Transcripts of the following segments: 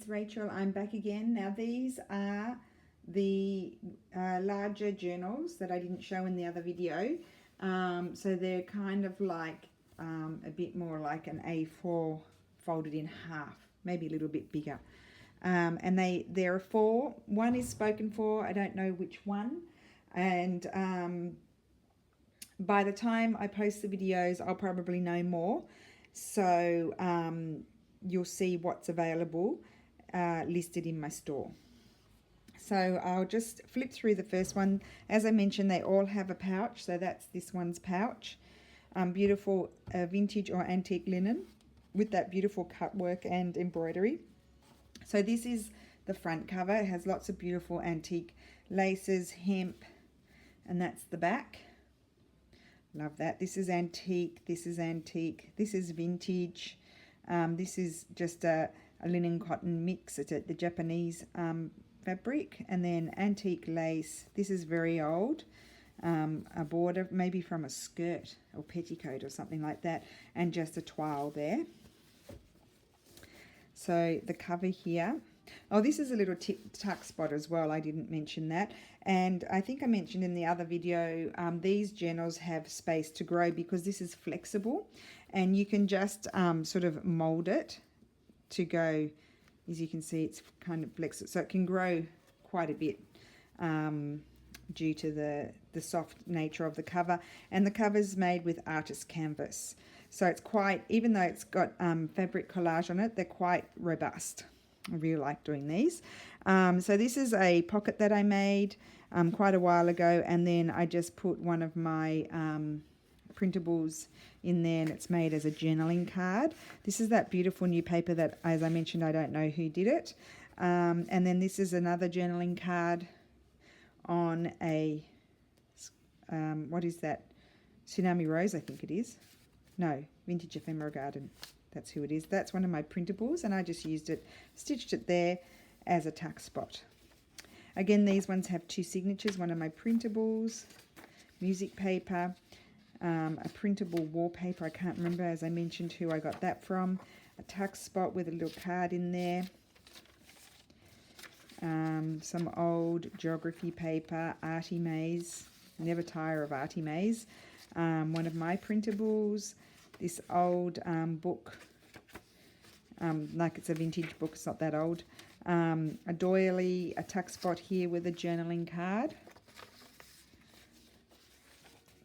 Rachel. I'm back again. Now these are the larger journals that I didn't show in the other video. So they're kind of like a bit more like an A4 folded in half, maybe a little bit bigger. And there are four. One is spoken for, I don't know which one. And by the time I post the videos, I'll probably know more. So you'll see what's available listed in my store. So I'll just flip through the first one. As I mentioned, they all have a pouch. So that's this one's pouch. Beautiful vintage or antique linen with that beautiful cut work and embroidery. So this is the front cover. It has lots of beautiful antique laces, hemp, and that's the back. Love that. This is antique. This is antique. This is vintage. This is just a linen cotton mix. It's the Japanese fabric, and then antique lace. This is very old. A border maybe from a skirt or petticoat or something like that, and just a toile there. So the cover here. Oh, this is a little tuck spot as well. I didn't mention that. And I think I mentioned in the other video, these journals have space to grow because this is flexible. And you can just sort of mold it to go, as you can see, it's kind of flexible. So it can grow quite a bit due to the soft nature of the cover. And the cover is made with artist canvas. So it's quite, even though it's got fabric collage on it, they're quite robust. I really like doing these. So this is a pocket that I made quite a while ago, and then I just put one of my printables in there, and it's made as a journaling card. This is that beautiful new paper that, as I mentioned, I don't know who did it. And then this is another journaling card on a, what is that? Tsunami Rose, I think it is. No, Vintage Ephemera Garden. That's who it is. That's one of my printables, and I just used it, stitched it there as a tuck spot. Again, these ones have two signatures. One of my printables, music paper, a printable wallpaper. I can't remember, as I mentioned, who I got that from. A tuck spot with a little card in there. Some old geography paper, Artie Maze. Never tire of Artie Maze. One of my printables. This old book, like it's a vintage book, it's not that old. A doily, a tuck spot here with a journaling card.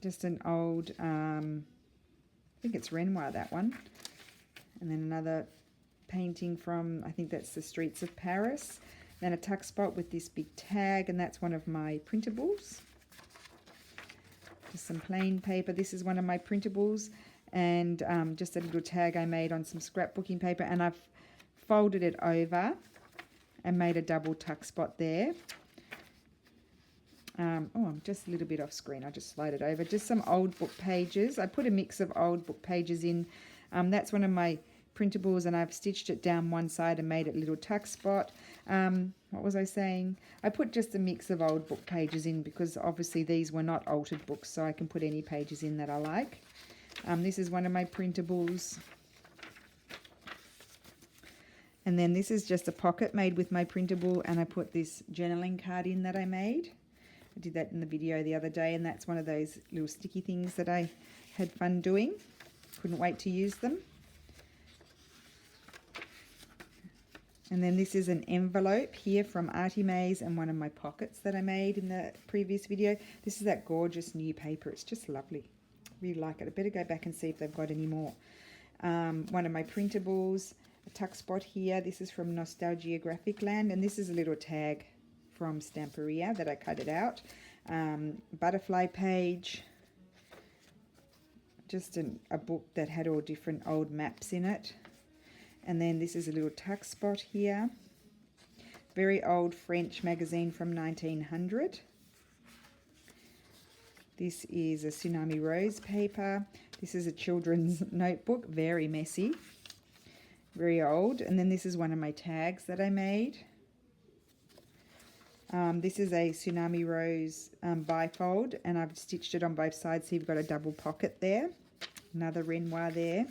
Just an old, I think it's Renoir, that one. And then another painting from, I think that's the streets of Paris. Then a tuck spot with this big tag, and that's one of my printables. Just some plain paper. This is one of my printables. And just a little tag I made on some scrapbooking paper, and I've folded it over and made a double tuck spot there. Oh, I'm just a little bit off screen. I just slide it over. Just some old book pages. I put a mix of old book pages in. That's one of my printables, and I've stitched it down one side and made it a little tuck spot. What was I saying? I put just a mix of old book pages in because obviously these were not altered books, so I can put any pages in that I like. This is one of my printables. And then this is just a pocket made with my printable, and I put this journaling card in that I made. I did that in the video the other day, and that's one of those little sticky things that I had fun doing. Couldn't wait to use them. And then this is an envelope here from Artie Maze, and one of my pockets that I made in the previous video. This is that gorgeous new paper. It's just lovely. Really like it. I better go back and see if they've got any more. One of my printables, a tuck spot here. This is from Nostalgia Graphic Land, and this is a little tag from Stamperia that I cut it out. Butterfly page. Just a book that had all different old maps in it. And then this is a little tuck spot here. Very old French magazine from 1900. This is a Tsunami Rose paper. This is a children's notebook, very messy, very old. And then this is one of my tags that I made. This is a Tsunami Rose bifold, and I've stitched it on both sides, so you've got a double pocket there. Another Renoir there.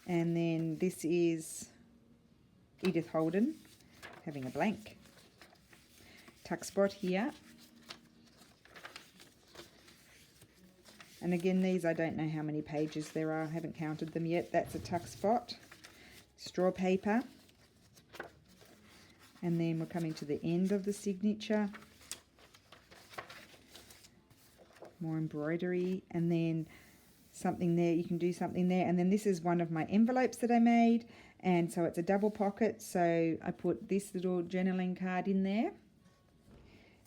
And then this is Edith Holden, having a blank. Tuck spot here. And again, these, I don't know how many pages there are. I haven't counted them yet. That's a tuck spot. Straw paper. And then we're coming to the end of the signature. More embroidery. And then something there. You can do something there. And then this is one of my envelopes that I made. And so it's a double pocket. So I put this little journaling card in there.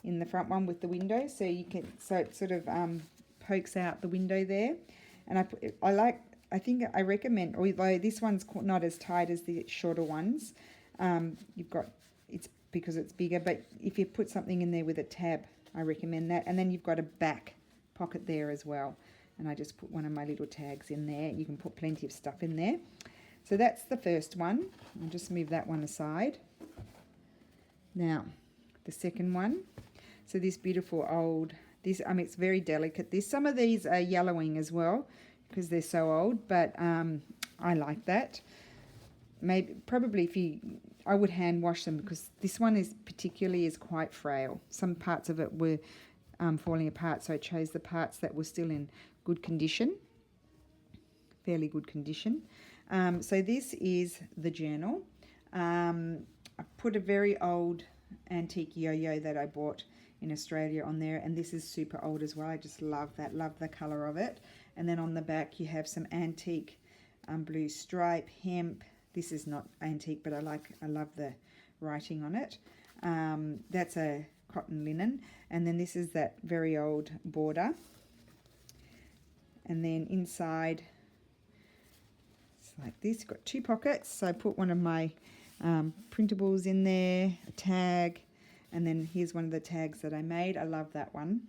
In the front one with the window. So you can, so it sort of pokes out the window there. And I think I recommend, although this one's not as tight as the shorter ones, it's because it's bigger, but if you put something in there with a tab, I recommend that. And then you've got a back pocket there as well. And I just put one of my little tags in there. You can put plenty of stuff in there. So that's the first one. I'll just move that one aside. Now, the second one. So this beautiful old, it's very delicate. Some of these are yellowing as well because they're so old, but I like that. Probably I would hand wash them because this one is quite frail. Some parts of it were falling apart, so I chose the parts that were still in good condition, fairly good condition. So this is the journal. I put a very old antique yo-yo that I bought in Australia on there, and this is super old as well. I just love that, love the color of it. And then on the back you have some antique blue stripe hemp. This is not antique, but I love the writing on it. That's a cotton linen, and then this is that very old border. And then inside it's like this. Got two pockets, so I put one of my printables in there, a tag. And then here's one of the tags that I made. I love that one.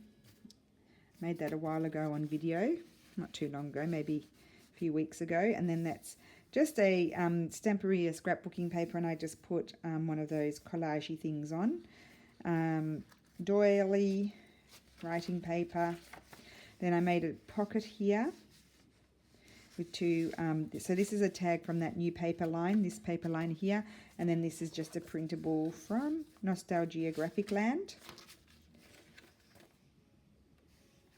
Made that a while ago on video, not too long ago, maybe a few weeks ago. And then that's just a Stamperia scrapbooking paper, and I just put one of those collagey things on. Doily writing paper. Then I made a pocket here with two, so this is a tag from that new paper line, this paper line here, and then this is just a printable from Nostalgia Graphic Land.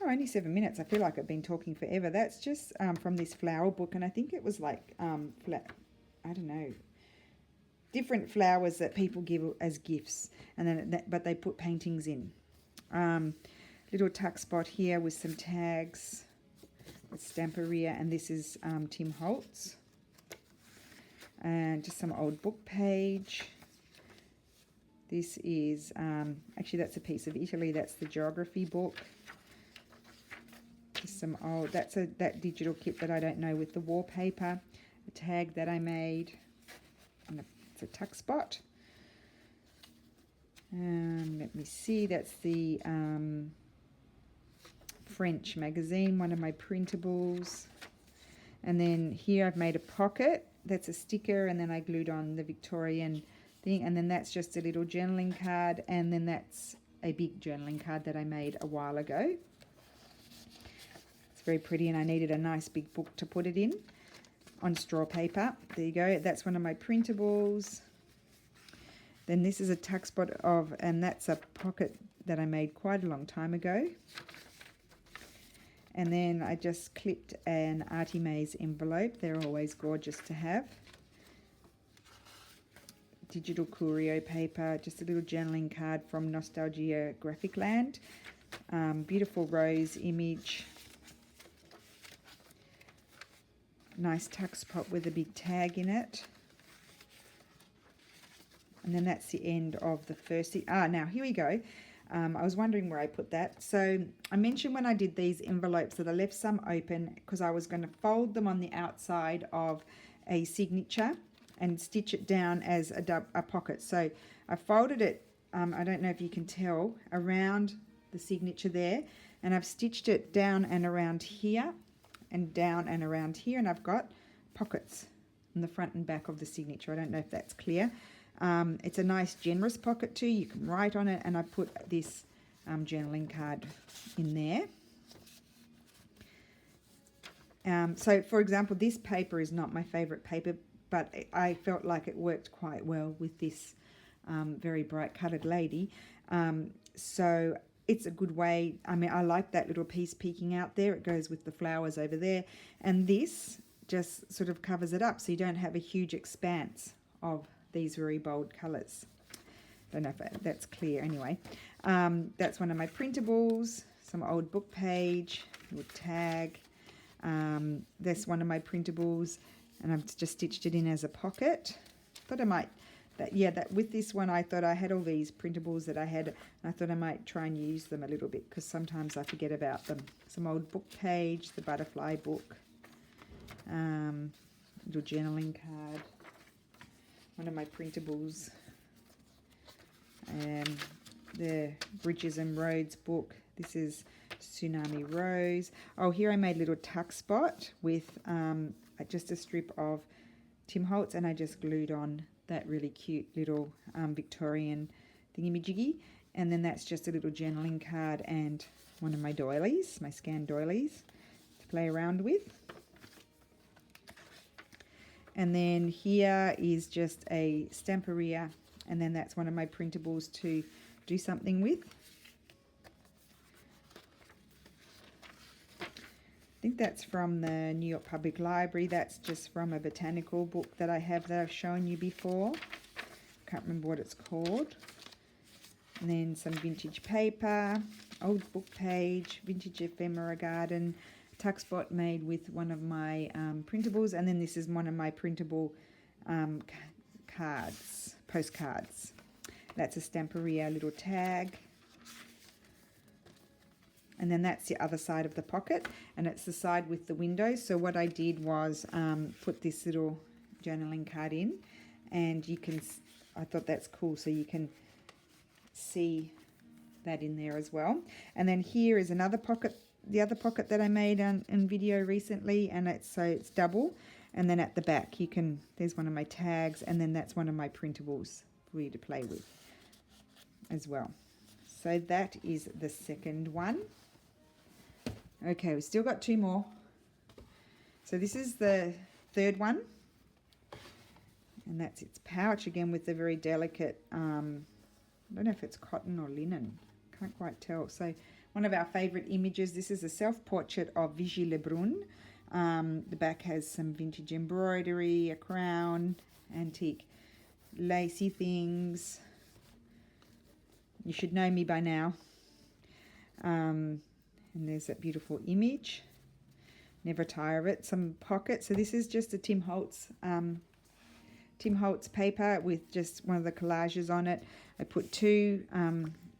Oh, only 7 minutes. I feel like I've been talking forever. That's just from this flower book, and I think it was like, I don't know, different flowers that people give as gifts, and then but they put paintings in. Little tuck spot here with some tags. It's Stamperia, and this is Tim Holtz. And just some old book page. This is, actually that's a piece of Italy, that's the geography book. Just some old, that digital kit that I don't know with the wallpaper. A tag that I made. And it's a tuck spot. Let me see, that's the French magazine, one of my printables. And then here I've made a pocket. That's a sticker, and then I glued on the Victorian thing, and then that's just a little journaling card, and then that's a big journaling card that I made a while ago. It's very pretty, and I needed a nice big book to put it in on straw paper. There you go. That's one of my printables. Then this is a tuck spot and that's a pocket that I made quite a long time ago. And then I just clipped an Artie Mays envelope. They're always gorgeous to have. Digital Curio paper, just a little journaling card from Nostalgia Graphic Land. Beautiful rose image. Nice tuck spot with a big tag in it. And then that's the end of the first thing. Now here we go. I was wondering where I put that. So I mentioned when I did these envelopes that I left some open because I was going to fold them on the outside of a signature and stitch it down as a pocket. So I folded it, I don't know if you can tell, around the signature there, and I've stitched it down and around here and down and around here, and I've got pockets on the front and back of the signature. I don't know if that's clear. It's a nice generous pocket too. You can write on it, and I put this journaling card in there. So for example, this paper is not my favorite paper but I felt like it worked quite well with this very bright coloured lady. So it's a good way. I mean, I like that little piece peeking out there. It goes with the flowers over there. And this just sort of covers it up so you don't have a huge expanse of these very bold colours. Don't know if that's clear anyway. That's one of my printables, some old book page, little tag. That's one of my printables, and I've just stitched it in as a pocket. Thought I might, that with this one I thought I had all these printables that I had, and I thought I might try and use them a little bit because sometimes I forget about them. Some old book page, the butterfly book, little journaling card, one of my printables, the Bridges and Roads book. This is Tsunami Rose. Oh, here I made a little tuck spot with just a strip of Tim Holtz, and I just glued on that really cute little Victorian thingy-majiggy. And then that's just a little journaling card and one of my doilies, my scanned doilies to play around with. And then here is just a Stamperia, and then that's one of my printables to do something with. I think that's from the New York Public Library. That's just from a botanical book that I have that I've shown you before. Can't remember what it's called. And then some vintage paper, old book page, vintage ephemera garden, tuck spot made with one of my printables. And then this is one of my printable cards, postcards. That's a Stamperia little tag. And then that's the other side of the pocket, and it's the side with the window. So what I did was put this little journaling card in, and you can, I thought that's cool, so you can see that in there as well. And then here is another pocket, the other pocket that I made in video recently, and it's double. And then at the back you can, there's one of my tags, and then that's one of my printables for you to play with as well. So that is the second one. Okay, we've still got two more. So this is the third one, and that's its pouch again with the very delicate, I don't know if it's cotton or linen, can't quite tell. So one of our favourite images, this is a self-portrait of Vigie Lebrun. The back has some vintage embroidery, a crown, antique lacy things. You should know me by now. And there's that beautiful image. Never tire of it. Some pockets. So this is just a Tim Holtz paper with just one of the collages on it. I put two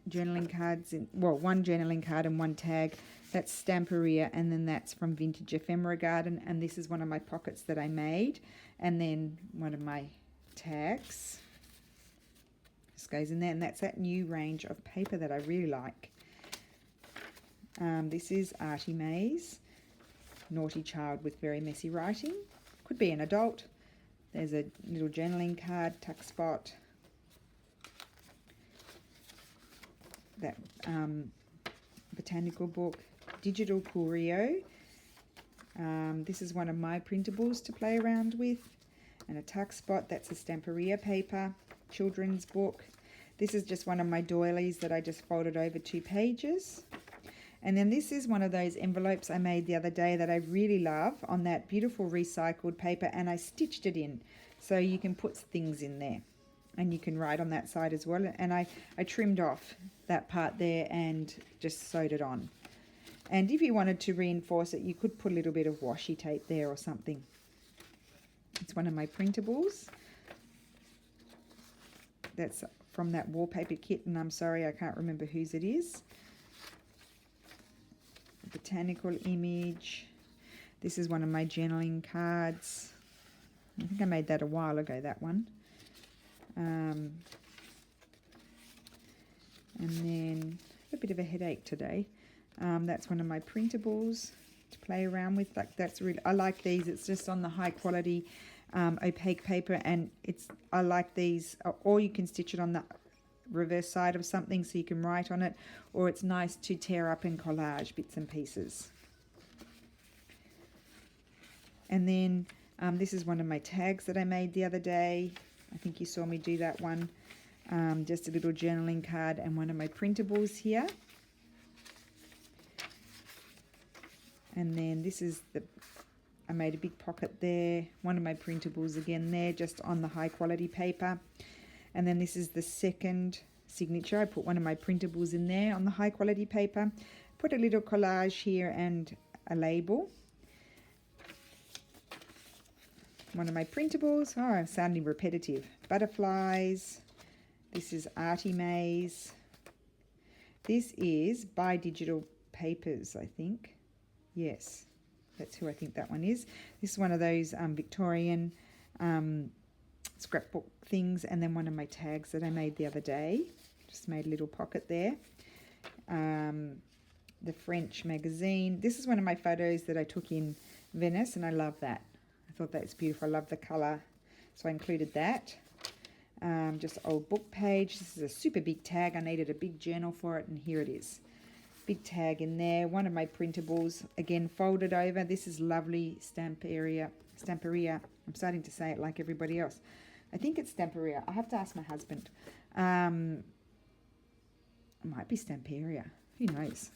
journaling cards in. Well, one journaling card and one tag. That's Stamperia, and then that's from Vintage Ephemera Garden. And this is one of my pockets that I made. And then one of my tags. Just goes in there, and that's that new range of paper that I really like. This is Artie May's Naughty Child with Very Messy Writing. Could be an adult. There's a little journaling card, tuck spot. That botanical book, Digital Curio. This is one of my printables to play around with. And a tuck spot, that's a Stamperia paper, children's book. This is just one of my doilies that I just folded over 2 pages. And then this is one of those envelopes I made the other day that I really love on that beautiful recycled paper, and I stitched it in. So you can put things in there and you can write on that side as well. And I trimmed off that part there and just sewed it on. And if you wanted to reinforce it, you could put a little bit of washi tape there or something. It's one of my printables. That's from that wallpaper kit, and I'm sorry, I can't remember whose it is. Botanical image. This is one of my journaling cards. I think I made that a while ago, that one. And then a bit of a headache today. That's one of my printables to play around with. Like, that's really, I like these. It's just on the high quality opaque paper, and I like these. Or you can stitch it on the reverse side of something so you can write on it, or it's nice to tear up and collage bits and pieces. And then This is one of my tags that I made the other day. I think you saw me do that one. Just a little journaling card and one of my printables here. And then this is I made a big pocket there. One of my printables again there, just on the high quality paper. And then this is the second signature. I put one of my printables in there on the high quality paper. Put a little collage here and a label. One of my printables. Oh, I'm sounding repetitive. Butterflies. This is Artie Maze. This is By Digital Papers, I think. Yes, that's who I think that one is. This is one of those Victorian scrapbook things, and then one of my tags that I made the other day. Just made a little pocket there. The French magazine. This is one of my photos that I took in Venice, and I love that. I thought that's beautiful. I love the colour, so I included that. Just old book page. This is a super big tag. I needed a big journal for it, and here it is. Big tag in there. One of my printables, again folded over. This is lovely Stamperia. I'm starting to say it like everybody else. I think it's Stamperia. I have to ask my husband. It might be Stamperia. Who knows?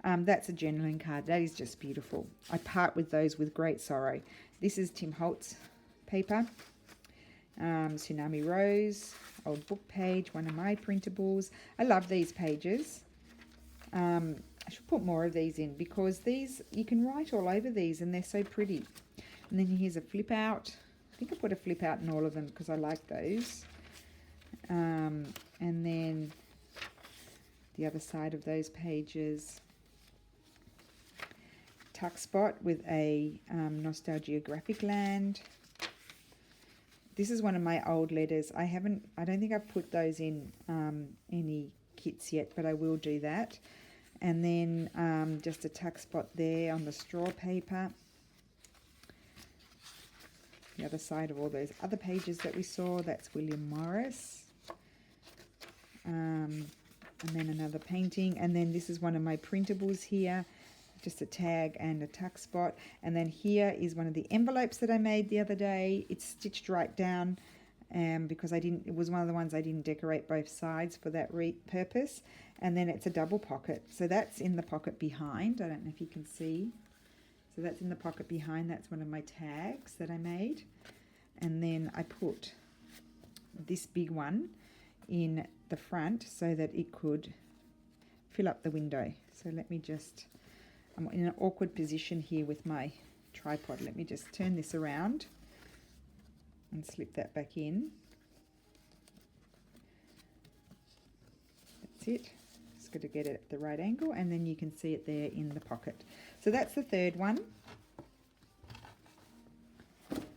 That's a journaling card. That is just beautiful. I part with those with great sorrow. This is Tim Holtz paper. Tsunami Rose, old book page, one of my printables. I love these pages. I should put more of these in because these, you can write all over these and they're so pretty. And then here's a flip out. I think I put a flip out in all of them because I like those. And then the other side of those pages, tuck spot with a Nostalgia Graphic Land. This is one of my old letters. I don't think I've put those in any kits yet, but I will do that. And then just a tuck spot there on the straw paper. The other side of all those other pages that we saw, that's William Morris. And then another painting. And then this is one of my printables here. Just a tag and a tuck spot. And then here is one of the envelopes that I made the other day. It's stitched right down because it was one of the ones I didn't decorate both sides for that purpose. And then it's a double pocket. So that's in the pocket behind. I don't know if you can see. So that's in the pocket behind. That's one of my tags that I made. And then I put this big one in the front so that it could fill up the window. So let me just... I'm in an awkward position here with my tripod. Let me just turn this around and slip that back in. That's it. Just got to get it at the right angle, and then you can see it there in the pocket. So that's the third one.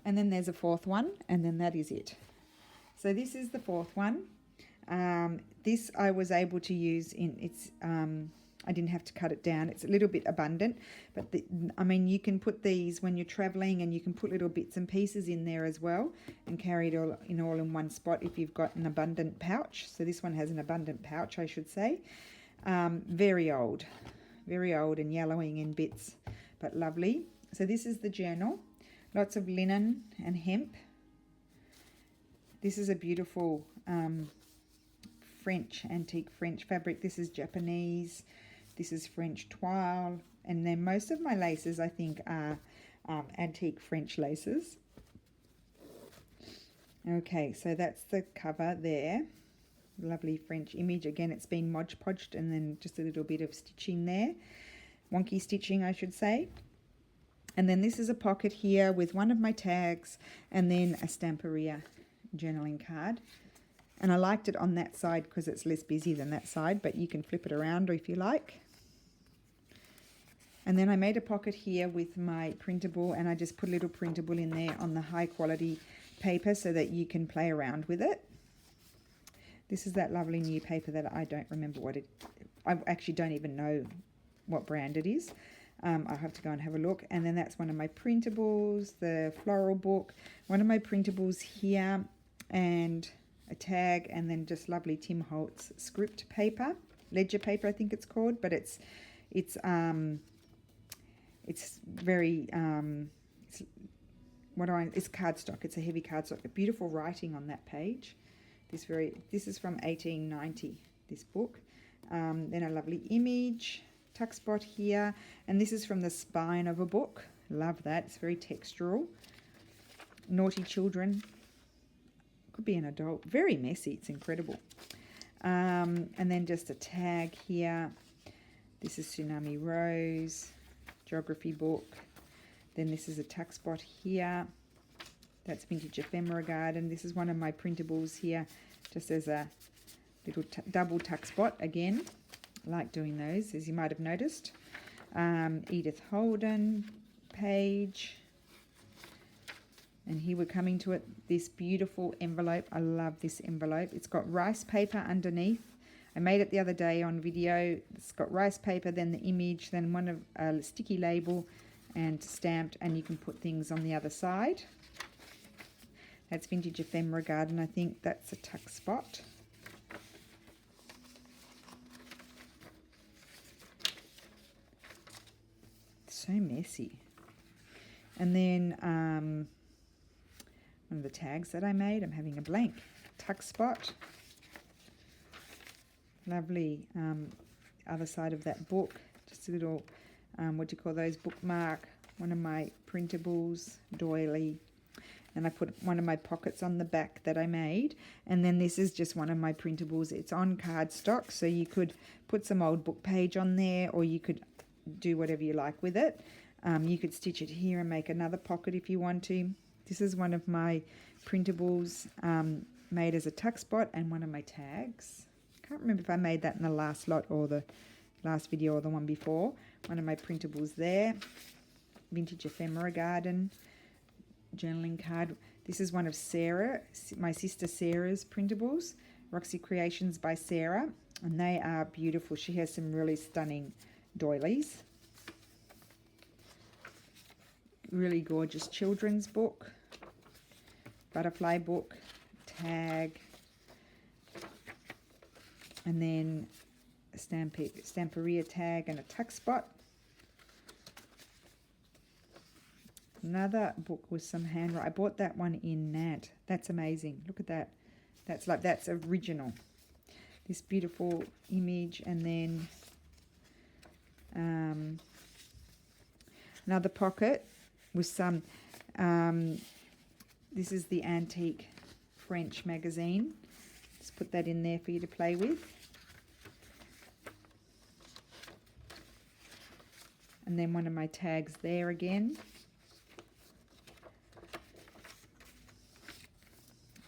And then there's a fourth one, and then that is it. So this is the fourth one. This I was able to use I didn't have to cut it down. It's a little bit abundant, but I mean, you can put these when you're traveling, and you can put little bits and pieces in there as well and carry it all in one spot if you've got an abundant pouch. So this one has an abundant pouch, I should say. Very old and yellowing in bits, but lovely. So this is the journal. Lots of linen and hemp. This is a beautiful antique French fabric. This is Japanese. This is French toile. And then most of my laces, I think, are antique French laces. Okay, so that's the cover there. Lovely French image. Again, it's been Mod Podged and then just a little bit of stitching there. Wonky stitching, I should say. And then this is a pocket here with one of my tags and then a Stamperia journaling card. And I liked it on that side because it's less busy than that side, but you can flip it around if you like. And then I made a pocket here with my printable, and I just put a little printable in there on the high quality paper so that you can play around with it. This is that lovely new paper that I don't remember I actually don't even know what brand it is. I'll have to go and have a look. And then that's one of my printables, the floral book, one of my printables here, and a tag, and then just lovely Tim Holtz script paper, ledger paper I think it's called, but it's very it's cardstock. It's a heavy cardstock. Beautiful writing on that page. This is from 1890, this book. Then a lovely image, tuck spot here, and this is from the spine of a book. Love that. It's very textural. Naughty children. Could be an adult. Very messy. It's incredible. And then just a tag here. This is Tsunami Rose, geography book. Then this is a tuck spot here. That's Vintage Ephemera Garden. This is one of my printables here, just as a little double tuck spot again. I like doing those, as you might have noticed. Edith Holden page. And here we're coming to it, this beautiful envelope. I love this envelope. It's got rice paper underneath. I made it the other day on video. It's got rice paper, then the image, then one of a sticky label and stamped, and you can put things on the other side. That's Vintage Ephemera Garden. I think that's a tuck spot. So messy. And then one of the tags that I made, I'm having a blank tuck spot. Lovely other side of that book, just a little what do you call those, bookmark, one of my printables, doily, and I put one of my pockets on the back that I made. And then this is just one of my printables. It's on cardstock, so you could put some old book page on there, or you could do whatever you like with it. You could stitch it here and make another pocket if you want to. This is one of my printables made as a tuck spot, and one of my tags. Can't remember if I made that in the last lot or the last video or the one before. One of my printables there. Vintage Ephemera Garden journaling card. This is one of Sarah, my sister Sarah's printables. Roxy Creations by Sarah. And they are beautiful. She has some really stunning doilies. Really gorgeous children's book. Butterfly book. Tag. And then a Stamperia tag and a tuck spot. Another book with some handwriting. I bought that one in Nat. That's amazing. Look at that. That's original. This beautiful image, and then another pocket with some. This is the Antique French magazine. Just put that in there for you to play with. And then one of my tags there again.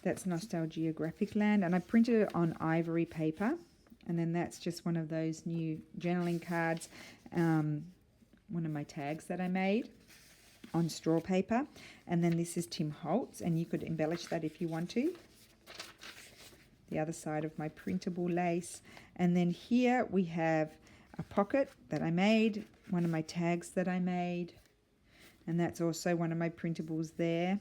That's Nostalgia Graphic Land, and I printed it on ivory paper. And then that's just one of those new journaling cards, one of my tags that I made on straw paper. And then this is Tim Holtz, and you could embellish that if you want to. The other side of my printable lace. And then here we have a pocket that I made, one of my tags that I made, and that's also one of my printables there.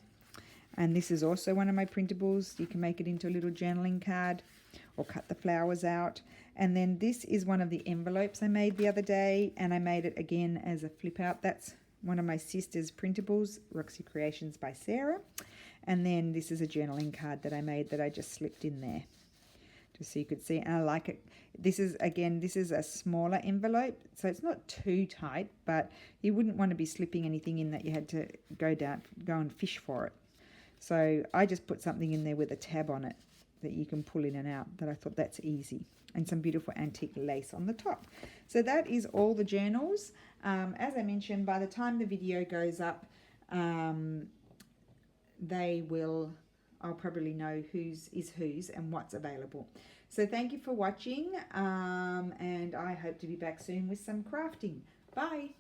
And this is also one of my printables. You can make it into a little journaling card or cut the flowers out. And then this is one of the envelopes I made the other day, and I made it again as a flip out. That's one of my sister's printables, Roxy Creations by Sarah. And then this is a journaling card that I made that I just slipped in there, just so you could see. And I like it. This is a smaller envelope, so it's not too tight, but you wouldn't want to be slipping anything in that you had to go and fish for it. So I just put something in there with a tab on it that you can pull in and out, that I thought that's easy. And some beautiful antique lace on the top. So that is all the journals. As I mentioned, by the time the video goes up, I'll probably know whose is whose and what's available. So thank you for watching, and I hope to be back soon with some crafting. Bye.